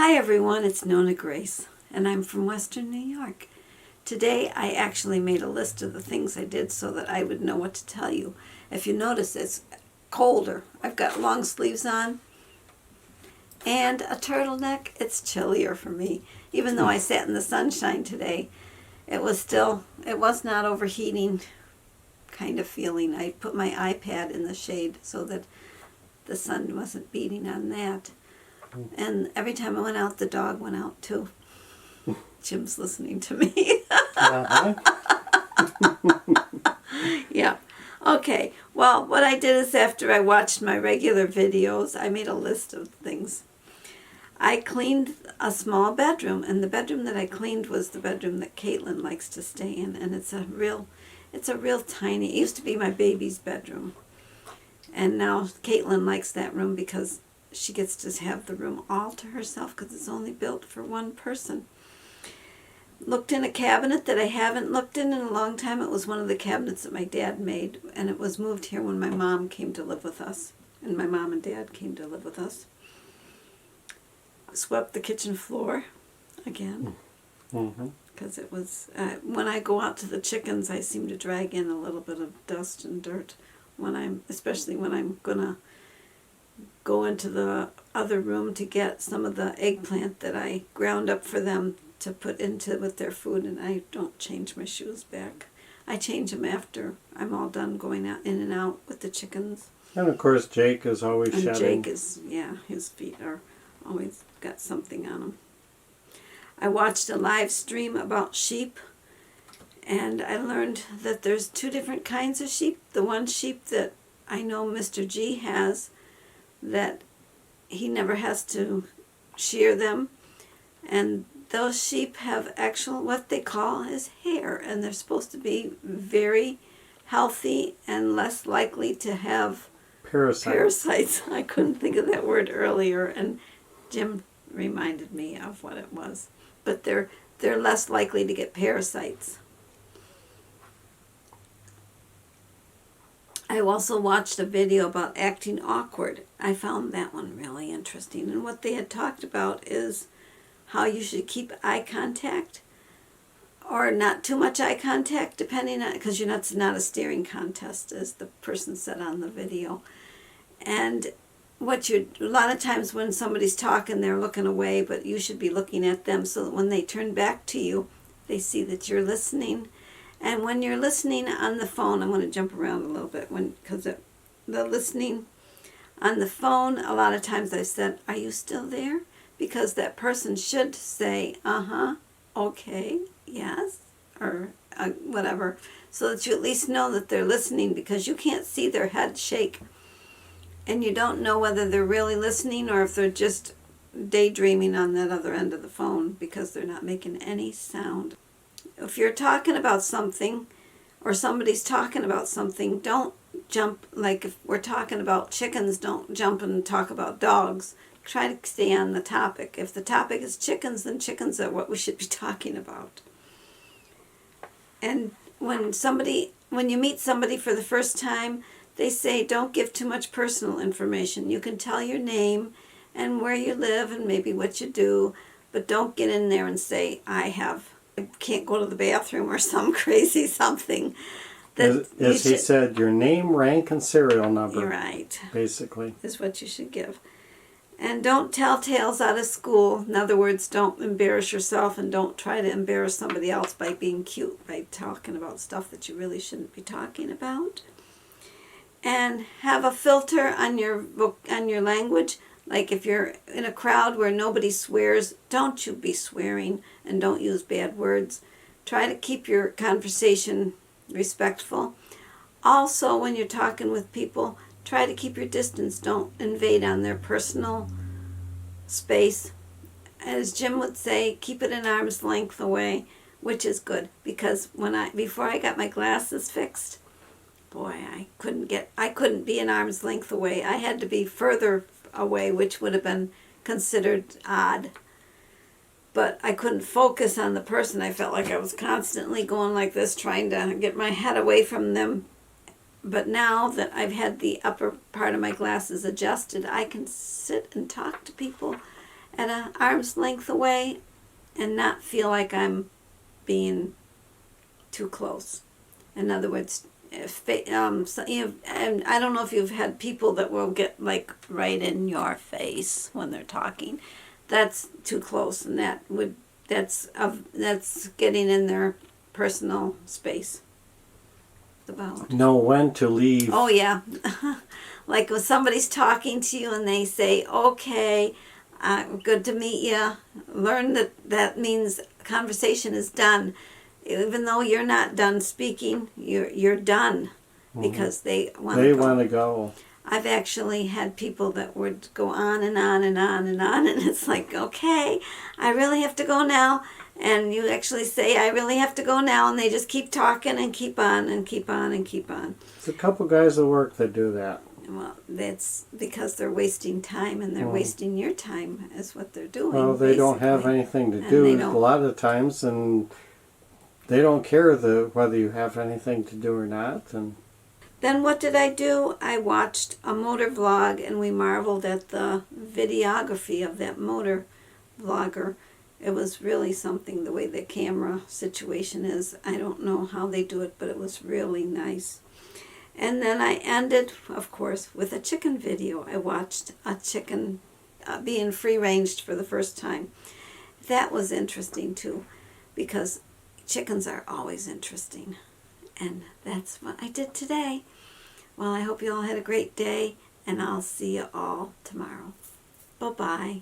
Hi everyone, it's NonnaGrace, and I'm from Western New York. Today I actually made a list of the things I did so that I would know what to tell you. If you notice, it's colder. It got long sleeves on and a turtleneck. It's chillier for me. Even though I sat in the sunshine today, it was not overheating kind of feeling. I put my iPad in the shade so that the sun wasn't beating on that. And every time I went out, the dog went out too. Jim's listening to me. Yeah. Okay. Well, what I did is after I watched my regular videos, I made a list of things. I cleaned a small bedroom, and the bedroom that I cleaned was the bedroom that Caitlin likes to stay in, and it's a real tiny. It used to be my baby's bedroom, and now Caitlin likes that room because she gets to have the room all to herself because it's only built for one person. Looked in a cabinet that I haven't looked in a long time. It was one of the cabinets that my dad made, and it was moved here when my mom came to live with us, and my mom and dad came to live with us. Swept the kitchen floor again because it was when I go out to the chickens, I seem to drag in a little bit of dust and dirt especially when I'm gonna go into the other room to get some of the eggplant that I ground up for them to put into with their food, and I don't change my shoes back. I change them after I'm all done going out in and out with the chickens. And of course Jake is always and shedding. Jake is, his feet are always got something on them. I watched a live stream about sheep, and I learned that there's two different kinds of sheep. The one sheep that I know Mr. G has, that he never has to shear them, and those sheep have actual what they call his hair, and they're supposed to be very healthy and less likely to have parasites. I couldn't think of that word earlier, and Jim reminded me of what it was. But they're less likely to get parasites. I also watched a video about acting awkward. I found that one really interesting. And what they had talked about is how you should keep eye contact, or not too much eye contact, depending on, because it's not a staring contest, as the person said on the video. And a lot of times when somebody's talking, they're looking away, but you should be looking at them so that when they turn back to you, they see that you're listening. And when you're listening on the phone, I'm going to jump around a little bit because the listening on the phone, a lot of times I said, "Are you still there?" Because that person should say, okay, yes, or whatever, so that you at least know that they're listening, because you can't see their head shake. And you don't know whether they're really listening or if they're just daydreaming on that other end of the phone because they're not making any sound. If you're talking about something or somebody's talking about something, don't jump. Like if we're talking about chickens, don't jump and talk about dogs. Try to stay on the topic. If the topic is chickens, then chickens are what we should be talking about. And when you meet somebody for the first time, they say don't give too much personal information. You can tell your name and where you live and maybe what you do, but don't get in there and say, I can't go to the bathroom or some crazy something. As he said, your name, rank, and serial number. You're right. Basically. Is what you should give. And don't tell tales out of school. In other words, don't embarrass yourself, and don't try to embarrass somebody else by being cute, by talking about stuff that you really shouldn't be talking about. And have a filter on your language. Like if you're in a crowd where nobody swears, don't you be swearing, and don't use bad words. Try to keep your conversation respectful. Also, when you're talking with people, try to keep your distance. Don't invade on their personal space. As Jim would say, keep it an arm's length away, which is good, because before I got my glasses fixed, boy, I couldn't be an arm's length away. I had to be further away, which would have been considered odd. But I couldn't focus on the person. I felt like I was constantly going like this, trying to get my head away from them. But now that I've had the upper part of my glasses adjusted, I can sit and talk to people at an arm's length away and not feel like I'm being too close. In other words, if and I don't know if you've had people that will get like right in your face when they're talking. That's too close, and that's getting in their personal space. About know when to leave. Oh yeah, like when somebody's talking to you and they say, "Okay, good to meet you." Learn that means conversation is done. Even though you're not done speaking, you're done, because they want to go. I've actually had people that would go on and on and on and on, and it's like, okay, I really have to go now. And you actually say, I really have to go now, and they just keep talking and keep on and keep on and keep on. There's a couple guys at work that do that. Well, that's because they're wasting time, and they're wasting your time is what they're doing. Well, they don't have anything to do a lot of times, and they don't care whether you have anything to do or not. And then what did I do? I watched a motor vlog, and we marveled at the videography of that motor vlogger. It was really something, the way the camera situation is. I don't know how they do it, but it was really nice. And then I ended, of course, with a chicken video. I watched a chicken being free-ranged for the first time. That was interesting, too, because chickens are always interesting. And that's what I did today. Well, I hope you all had a great day, and I'll see you all tomorrow. Bye-bye.